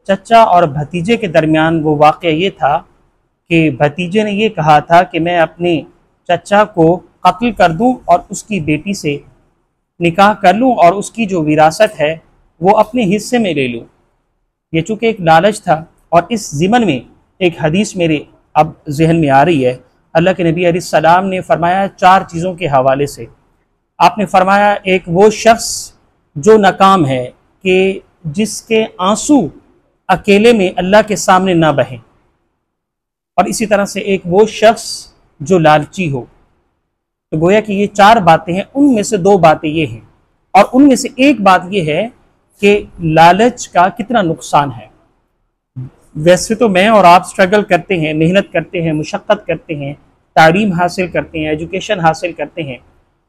चचा और भतीजे के दरमियान वो वाक़या ये था कि भतीजे ने ये कहा था कि मैं अपने चचा को कत्ल कर दूं और उसकी बेटी से निकाह कर लूं और उसकी जो विरासत है वो अपने हिस्से में ले लूं। ये चूँकि एक लालच था। और इस ज़िमन में एक हदीस मेरे अब जहन में आ रही है। अल्लाह के नबी अलैहिस्सलाम ने फरमाया 4 चीज़ों के हवाले से। आपने फरमाया एक वो शख्स जो नाकाम है कि जिसके आंसू अकेले में अल्लाह के सामने ना बहें, और इसी तरह से एक वो शख्स जो लालची हो। तो गोया कि ये 4 बातें हैं, उनमें से 2 बातें ये हैं और उनमें से एक बात ये है कि लालच का कितना नुकसान है। वैसे तो मैं और आप स्ट्रगल करते हैं, मेहनत करते हैं, मुशक्क़त करते हैं, तालीम हासिल करते हैं, एजुकेशन हासिल करते हैं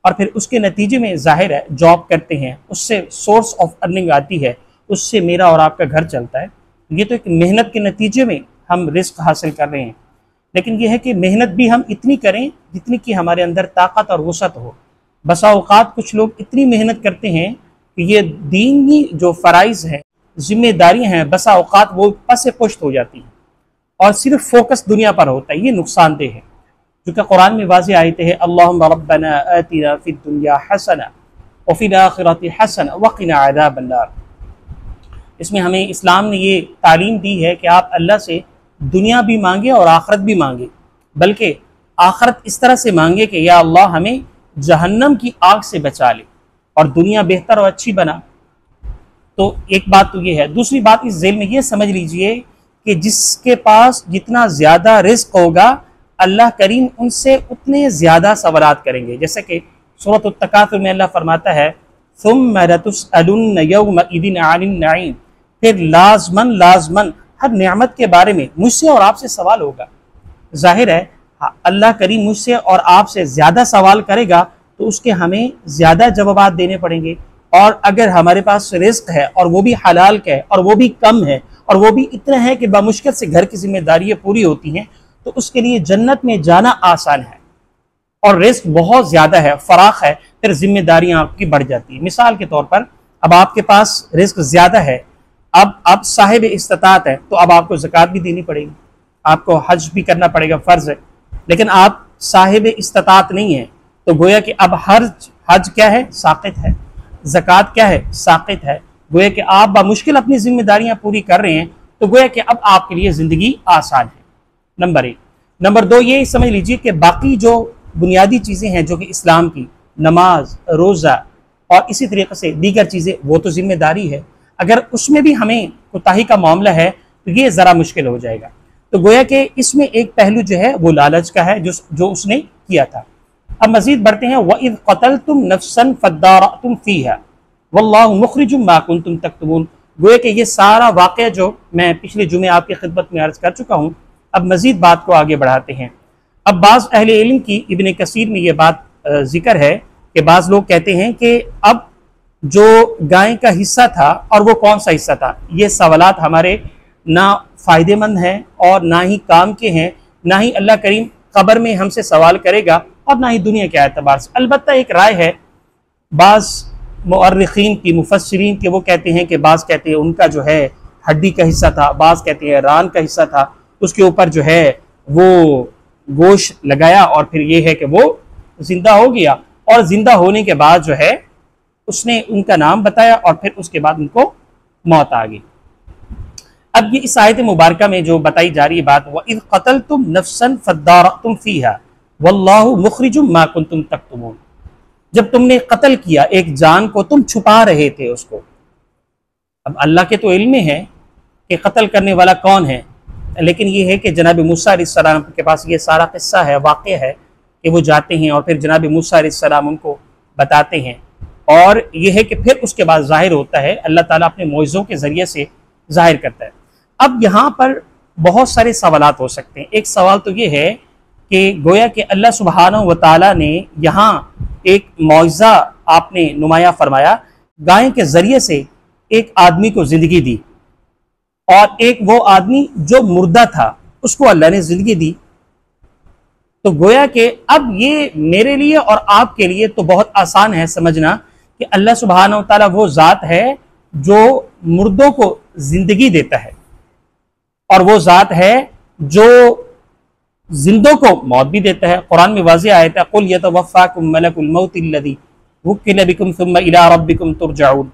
और फिर उसके नतीजे में ज़ाहिर है जॉब करते हैं, उससे सोर्स ऑफ अर्निंग आती है, उससे मेरा और आपका घर चलता है। ये तो एक मेहनत के नतीजे में हम रिस्क हासिल कर रहे हैं। लेकिन यह है कि मेहनत भी हम इतनी करें जितनी कि हमारे अंदर ताकत और वसअत हो। बसा औक़ात कुछ लोग इतनी मेहनत करते हैं कि ये दीनी जो फ़राइज़ हैं, जिम्मेदारियाँ हैं, बसा औक़ात वो पस पुश्त हो जाती हैं और सिर्फ फोकस दुनिया पर होता है। ये नुकसानदेह है। क्योंकि कुरान में वाज़ेह आयतें हैं, अल्लाहुम्मा रब्बना आतिना फिद दुनिया हसना व फिल आखिरति हसना व क़िना अज़ाबन नार। इसमें हमें इस्लाम ने ये तालीम दी है कि आप अल्लाह से दुनिया भी मांगे और आखरत भी मांगे, बल्कि आखरत इस तरह से मांगे कि या अल्लाह हमें जहन्नम की आग से बचा ले और दुनिया बेहतर और अच्छी बना। तो एक बात तो ये है। दूसरी बात इस ज़ेल में ये समझ लीजिए कि जिसके पास जितना ज़्यादा रिस्क होगा अल्लाह करीम उनसे उतने ज़्यादा सवालात करेंगे। जैसे कि सूरत अत-तकासुर में अल्लाह फरमाता है, सुम्मा लतुसअलुन्न यौमइज़िन अनिन नईम, फिर लाज़मन हर नेमत के बारे में मुझसे और आपसे सवाल होगा। जाहिर है अल्लाह करीम मुझसे और आपसे ज़्यादा सवाल करेगा तो उसके हमें ज़्यादा जवाब देने पड़ेंगे। और अगर हमारे पास रिस्क है और वो भी हलाल का है और वो भी कम है और वो भी इतना है कि बामुश्किल से घर की जिम्मेदारियाँ पूरी होती हैं, तो उसके लिए जन्नत में जाना आसान है। और रिस्क बहुत ज़्यादा है, फ़राख है, फिर जिम्मेदारियाँ आपकी बढ़ जाती हैं। मिसाल के तौर पर अब आपके पास रिस्क ज़्यादा है, अब आप साहिब इस्तिताअत है, तो अब आपको ज़कात भी देनी पड़ेगी, आपको हज भी करना पड़ेगा, फ़र्ज़ है। लेकिन आप साहिब इस्तिताअत नहीं है, तो गोया कि अब हज क्या है, साक़ित है। ज़कात क्या है, साक़ित है। गोया कि आप बामुश्किल अपनी जिम्मेदारियाँ पूरी कर रहे हैं, तो गोया कि अब आपके लिए ज़िंदगी आसान है। नंबर 1। नंबर 2 ये समझ लीजिए कि बाकी जो बुनियादी चीज़ें हैं जो कि इस्लाम की, नमाज, रोज़ा और इसी तरीके से दीगर चीज़ें, वो तो जिम्मेदारी है। अगर उसमें भी हमें कोताही का मामला है तो ये ज़रा मुश्किल हो जाएगा। तो गोया कि इसमें एक पहलू जो है वो लालच का है जो उसने किया था। अब मज़ीद बढ़ते हैं, वइज़ क़तलतुम नफ़्सन फ़द्दारअतुम फ़ीहा वल्लाहु मुख़रिजुम मा कुन्तुम तक्तुमून। गोया कि ये सारा वाक़या जो मैं पिछले जुमे आपकी खिदमत में अर्ज़ कर चुका हूँ, अब मज़ीद बात को आगे बढ़ाते हैं। अब बाज़ अहले इल्म की इब्न कसीर में ये बात ज़िक्र है कि बाज़ लोग कहते हैं कि अब जो गाय का हिस्सा था और वो कौन सा हिस्सा था, ये सवालात हमारे ना फ़ायदेमंद हैं और ना ही काम के हैं, ना ही अल्लाह करीम क़ब्र में हमसे सवाल करेगा और ना ही दुनिया के एतबार से। अलबत्ता एक राय है बाज़ मुअर्रिख़ीन की, मुफस्सिरीन के, वो कहते हैं कि बाज़ कहते हैं उनका जो है हड्डी का हिस्सा था, बाज़ कहते हैं रान का हिस्सा था, उसके ऊपर जो है वो गोश्त लगाया और फिर ये है कि वो जिंदा हो गया और जिंदा होने के बाद जो है उसने उनका नाम बताया और फिर उसके बाद उनको मौत आ गई। अब ये इस आयत मुबारका में जो बताई जा रही है बात, वइज़ क़तलतुम नफ़्सन फ़द्दारअतुम फ़ीहा वल्लाहु मुख़रिजुम मा कुन्तुम तक्तुमून। जब तुमने कत्ल किया एक जान को, तुम छुपा रहे थे उसको। अब अल्लाह के तो इल्म में है कि कत्ल करने वाला कौन है, लेकिन ये है कि जनाब मूसा अलैहिस्सलाम के पास ये सारा किस्सा है, वाक़या है कि वो जाते हैं और फिर जनाब मूसा अलैहिस्सलाम उनको बताते हैं और ये है कि फिर उसके बाद ज़ाहिर होता है, अल्लाह ताला अपने मौइज़ों के ज़रिए से ज़ाहिर करता है। अब यहाँ पर बहुत सारे सवालात हो सकते हैं। एक सवाल तो ये है कि गोया कि अल्लाह सुब्हानहू व तआला ने यहाँ एक मौइज़ा आपने नुमाया फरमाया, गाय के ज़रिए से एक आदमी को ज़िंदगी दी और एक वो आदमी जो मुर्दा था उसको अल्लाह ने ज़िंदगी दी। तो गोया कि अब ये मेरे लिए और आपके लिए तो बहुत आसान है समझना कि अल्लाह सुब्हानहू व तआला वो ज़ात है जो मुर्दों को ज़िंदगी देता है। और वो ज़ात है जो जिंदों को मौत भी देता है। कुरान में वाज़ेह आयत है, कुल यतवफ़्फ़ाकुम मलकुल मौत अल्लज़ी वुक्किल बिकुम सुम्मा इला रब्बिकुम तुरजऊन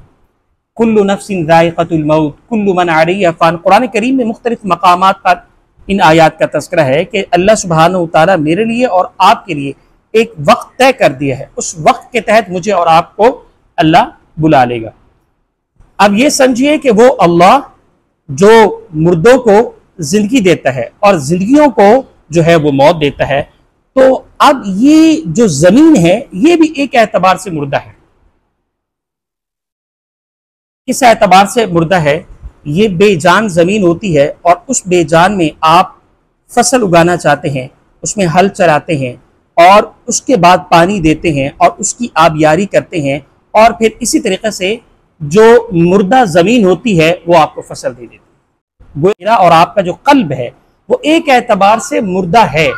कुल्लु नफ्सिन ज़ाइक़तुल मौत कुल्लु मन अलैहा फ़ान। कुरान करीम में मुख्तलिफ मकामात पर इन आयात का तज़किरा है कि अल्लाह सुब्हानहु व तआला मेरे लिए और आपके लिए एक वक्त तय कर दिया है, उस वक्त के तहत मुझे और आपको अल्लाह बुला लेगा। अब ये समझिए कि वो अल्लाह जो मुर्दों को जिंदगी देता है और जिंदगियों को जो है वो मौत देता है, तो अब ये जो जमीन है ये भी एक एतबार से मुर्दा है। किस एतबार से मुर्दा है? ये बेजान जमीन होती है और उस बेजान में आप फसल उगाना चाहते हैं, उसमें हल चलाते हैं और उसके बाद पानी देते हैं और उसकी आबियारी करते हैं और फिर इसी तरीके से जो मुर्दा जमीन होती है वो आपको फसल दे देती है। मेरा और आपका जो कल्ब है वो एक एतबार से मुर्दा है,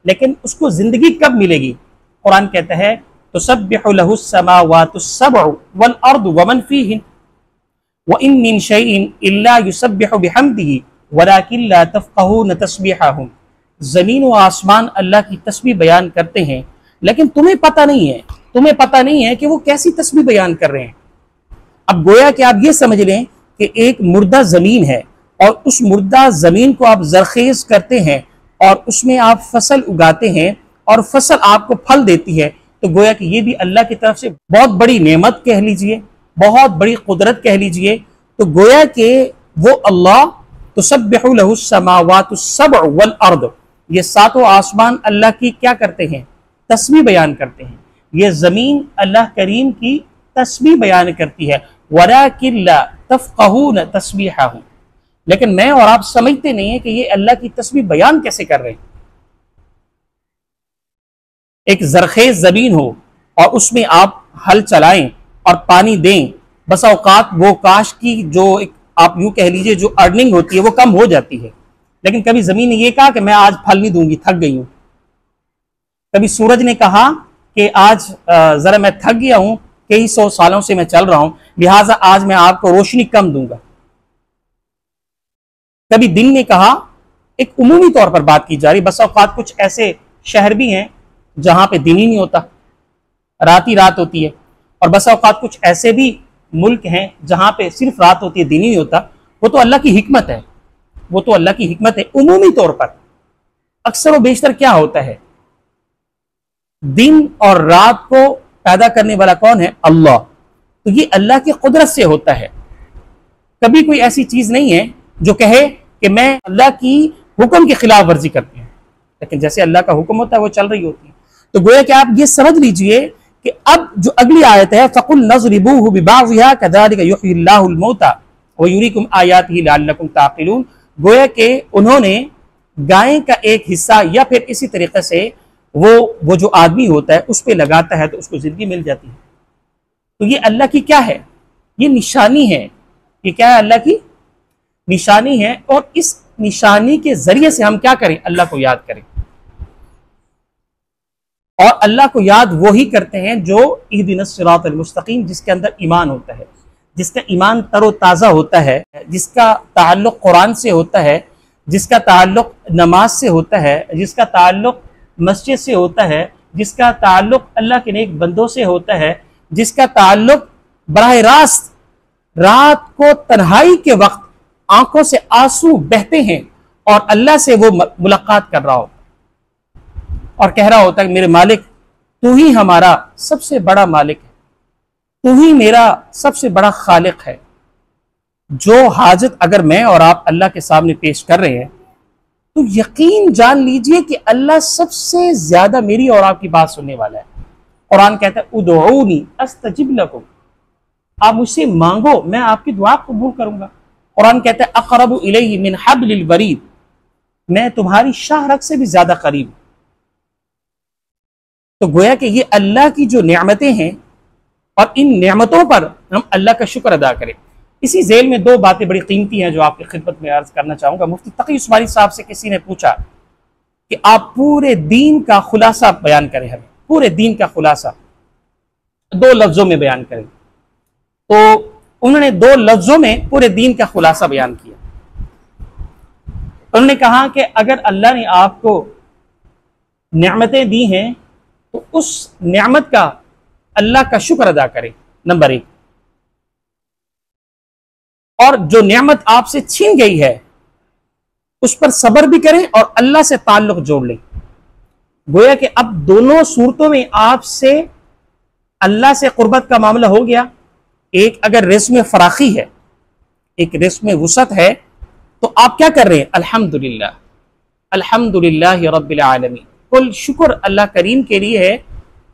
लेकिन उसको जिंदगी कब मिलेगी? कुरान कहता है तुसब्बिहु लहुस समावातुस सबउ वल अर्दु वमन फीहिन व इन मिन शैइन इल्ला युसब्बिहु बिहम्दिही वलाकिन ला तफ़क़हून तस्बीहहुम। ज़मीन व आसमान अल्लाह की तस्बीह बयान करते हैं, लेकिन तुम्हें पता नहीं है कि वो कैसी तस्बीह बयान कर रहे हैं। अब गोया कि आप ये समझ लें कि एक मुर्दा ज़मीन है और उस मुर्दा ज़मीन को आप ज़रखेज़ करते हैं और उसमें आप फसल उगाते हैं और फसल आपको फल देती है, तो गोया कि ये भी अल्लाह की तरफ से बहुत बड़ी नेमत कह लीजिए, बहुत बड़ी कुदरत कह लीजिए। तो गोया कि वो अल्लाह तुसब्बिहु लहुस समावातुस सबउ वल अर्द, ये सातों आसमान अल्लाह की क्या करते हैं? तस्बीह बयान करते हैं। ये ज़मीन अल्लाह करीम की तस्बीह बयान करती है। वलाकिन ला तफ़क़हून तस्बीहहुम, लेकिन मैं और आप समझते नहीं है कि ये अल्लाह की तस्बीह बयान कैसे कर रहे हैं। एक जरखेज जमीन हो और उसमें आप हल चलाएं और पानी दें, बस औकात वो काश की जो एक आप यूं कह लीजिए जो अर्निंग होती है वो कम हो जाती है, लेकिन कभी जमीन ने ये कहा कि मैं आज फल नहीं दूंगी, थक गई हूं। कभी सूरज ने कहा कि आज जरा मैं थक गया हूं, कई 100 सालों से मैं चल रहा हूं, लिहाजा आज मैं आपको रोशनी कम दूंगा। कभी दिन ने कहा, एक उमूमी तौर पर बात की जा रही, बस औकात कुछ ऐसे शहर भी हैं जहां पे दिन ही नहीं होता, रात ही रात होती है, और बस औकात कुछ ऐसे भी मुल्क हैं जहां पे सिर्फ रात होती है, दिन ही नहीं होता। वो तो अल्लाह की हिकमत है, वो तो अल्लाह की हिकमत है। उमूमी तौर पर अक्सर व बेशतर क्या होता है, दिन और रात को पैदा करने वाला कौन है? अल्लाह। तो ये अल्लाह की कुदरत से होता है। कभी कोई ऐसी चीज नहीं है जो कहे कि मैं अल्लाह की हुक्म की खिलाफ वर्जी करती हूं, लेकिन जैसे अल्लाह का हुक्म होता है वो चल रही होती है। तो गोया कि आप ये समझ लीजिए कि अब जो अगली आयत है, फ़कुल नज़रिबूहु बिबाज़िहा कज़ालिका युह्यिल्लाहुल मौता व युरीकुम आयातिही लअल्लकुम ताक़िलून। गोया कि उन्होंने गाय का एक हिस्सा या फिर इसी तरीके से वो जो आदमी होता है उस पर लगाता है तो उसको जिंदगी मिल जाती है। तो ये अल्लाह की क्या है? ये निशानी है। ये क्या है? अल्लाह की निशानी है, और इस निशानी के जरिए से हम क्या करें? अल्लाह को याद करें। और अल्लाह को याद वो ही करते हैं जो इहदिनस सिरातल मुस्तकीम, जिसके अंदर ईमान होता है, जिसका ईमान तरोताज़ा होता है, जिसका ताल्लुक़ कुरान से होता है, जिसका ताल्लुक़ नमाज से होता है, जिसका ताल्लुक़ मस्जिद से होता है, जिसका ताल्लुक़ अल्लाह के नेक बंदों से होता है, जिसका ताल्लुक़ बराह रास्त रात को तन्हाई के वक्त आंखों से आंसू बहते हैं और अल्लाह से वो मुलाकात कर रहा हो और कह रहा होता है मेरे मालिक तू ही हमारा सबसे बड़ा मालिक है, तू ही मेरा सबसे बड़ा खालिक है। जो हाजत अगर मैं और आप अल्लाह के सामने पेश कर रहे हैं तो यकीन जान लीजिए कि अल्लाह सबसे ज्यादा मेरी और आपकी बात सुनने वाला है। कुरान कहता है उदऊनी अस्तजिब लकुम, आप मुझसे मांगो मैं आपकी दुआ कबूल करूंगा। कुरान कहता है अक़रबु इलैहि मिन हब्लिल वरीद, मैं तुम्हारी शाहरग से भी ज्यादा करीब। तो गोया कि ये अल्लाह की जो नेमतें हैं और इन नेमतों पर हम अल्लाह का शुक्र अदा करें। इसी जेल में दो बातें बड़ी कीमती हैं जो आपकी खिदमत में अर्ज करना चाहूंगा। मुफ्ती तकी उस्मानी साहब से किसी ने पूछा कि आप पूरे दीन का खुलासा बयान करें, हमें पूरे दीन का खुलासा 2 लफ्जों में बयान करें। तो उन्होंने 2 लफ्जों में पूरे दीन का खुलासा बयान किया। उन्होंने कहा कि अगर अल्लाह ने आपको नेमतें दी हैं तो उस नेमत का अल्लाह का शुक्र अदा करें, नंबर 1। और जो नेमत आपसे छीन गई है उस पर सब्र भी करें और अल्लाह से ताल्लुक जोड़ लें। गोया कि अब दोनों सूरतों में आपसे अल्लाह से कुर्बत का मामला हो गया। एक, अगर रिज़्क़ में फराखी है, एक रिज़्क़ में वुसअत है, तो आप क्या कर रहे हैं? अल्हम्दुलिल्लाह, अल्हम्दुलिल्लाह रब्बिल आलमीन। कुल शुक्र अल्लाह करीम के लिए है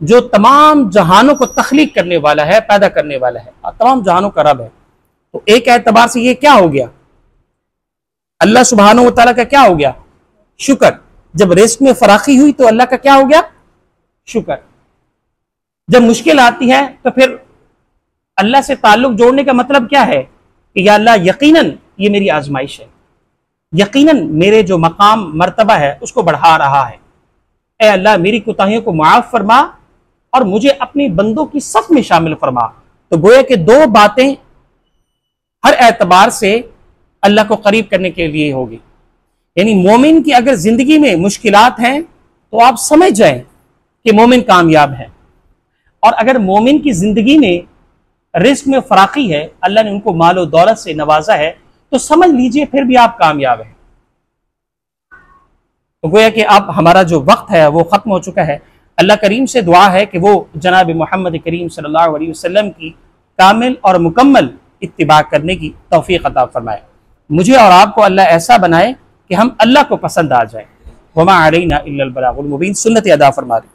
जो तमाम जहानों को तख्लीक करने वाला है, पैदा करने वाला है और तमाम जहानों का रब है। तो एक एतबार से ये क्या हो गया? अल्लाह सुब्हानहू व तआला का क्या हो गया? शुक्र। जब रिज़्क़ में फराखी हुई तो अल्लाह का क्या हो गया? शुक्र। जब मुश्किल आती है तो फिर अल्लाह से ताल्लुक जोड़ने का मतलब क्या है कि या अल्लाह यकीनन ये मेरी आजमाइश है, यकीनन मेरे जो मकाम मर्तबा है उसको बढ़ा रहा है। ए अल्लाह मेरी कोताहियों को माफ फरमा और मुझे अपने बंदों की सफ में शामिल फरमा। तो गोया कि दो बातें हर एतबार से अल्लाह को करीब करने के लिए होगी। यानी मोमिन की अगर जिंदगी में मुश्किलात हैं तो आप समझ जाएं कि मोमिन कामयाब है, और अगर मोमिन की जिंदगी में रिज़्क़ में फराखी है, अल्लाह ने उनको मालो दौलत से नवाजा है, तो समझ लीजिए फिर भी आप कामयाब हैं। तो गोया कि अब हमारा जो वक्त है वो ख़त्म हो चुका है। अल्लाह करीम से दुआ है कि वो जनाब मोहम्मद करीम सल्लल्लाहु अलैहि वसल्लम की कामिल और मुकम्मल इत्तिबा करने की तौफीक अता फरमाए। मुझे और आपको अल्लाह ऐसा बनाए कि हम अल्लाह को पसंद आ जाए। वमा अलैना इल्लल बलागुल मुबीन। सुन्नत अदा फरमा दे।